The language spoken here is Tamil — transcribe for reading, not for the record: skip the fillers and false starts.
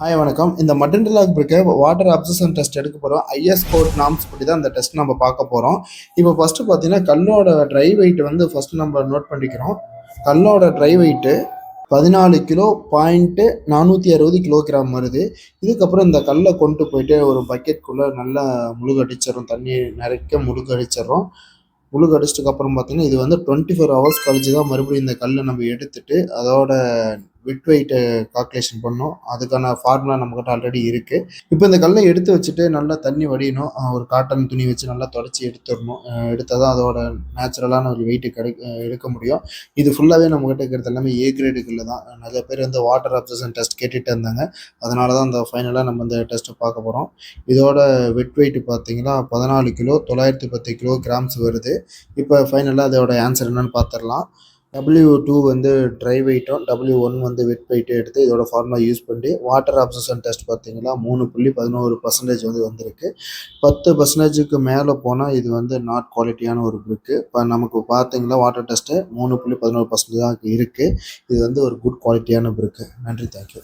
ஹாய் வணக்கம். இந்த மட் இன்டர்லாக் பிரிக்க வாட்டர் அப்சர்ஷன் டெஸ்ட் எடுக்க போகிறோம். ஐஎஸ் கோட் நாம்ஸ் படி தான் இந்த டெஸ்ட் நம்ம பார்க்க போகிறோம். இப்போ ஃபஸ்ட்டு பார்த்தீங்கன்னா கல்லோட ட்ரை வெயிட் வந்து ஃபஸ்ட்டு நம்ம நோட் பண்ணிக்கிறோம். கல்லோட dry weight 14 kilo point 460 kilogram வருது. இதுக்கப்புறம் இந்த கல்லை கொண்டு போயிட்டு ஒரு பக்கெட்குள்ளே நல்லா முழுகடிச்சிடறோம். தண்ணி நிறைக்க முழுகடிச்சிடறோம். முழுகடிச்சதுக்கப்புறம் பார்த்தீங்கன்னா இது வந்து 24 ஹவர்ஸ் கழிச்சு தான் மறுபடியும் இந்த கல்லை நம்ம எடுத்துட்டு அதோட வெட் வெயிட்டை கால்குலேஷன் பண்ணோம். அதுக்கான ஃபார்முலா நம்மக்கிட்ட ஆல்ரெடி இருக்குது. இப்போ இந்த கல்லை எடுத்து வச்சுட்டு நல்லா தண்ணி வடியணும். ஒரு காட்டன் துணி வச்சு நல்லா தொடச்சி எடுத்துடணும். எடுத்தால் தான் அதோட நேச்சுரலான ஒரு வெயிட்டு எடுக்க முடியும். இது ஃபுல்லாகவே நம்மக்கிட்ட இருக்கிறது எல்லாமே ஏ கிரேடு கல்லு தான். நிறைய பேர் வந்து வாட்டர் அப்சர்ஷன் டெஸ்ட் கேட்டுகிட்டு இருந்தாங்க. அதனால தான் இந்த ஃபைனலாக நம்ம இந்த டெஸ்ட்டை பார்க்க போகிறோம். இதோட வெட் வெயிட் பார்த்தீங்கன்னா 14 கிலோ 910 கிலோ கிராம்ஸ் வருது. இப்போ ஃபைனலாக அதோட ஆன்சர் என்னன்னு பார்த்துடலாம். W2 வந்து ட்ரை வெயிட்டும் W1 வந்து வெட் வெயிட்டும் எடுத்து இதோட ஃபார்முலா யூஸ் பண்ணி வாட்டர் அப்சர்ஷன் டெஸ்ட் பார்த்தீங்கன்னா 3.11% வந்து வந்திருக்கு. 10% மேலே போனால் இது வந்து நாட் குவாலிட்டியான ஒரு பிரிக்கு. இப்போ நமக்கு பார்த்தீங்கன்னா வாட்டர் டெஸ்ட்டு 3.11% தான் இருக்குது. இது வந்து ஒரு குட் குவாலிட்டியான பிரிக்கு. நன்றி, தேங்க்யூ.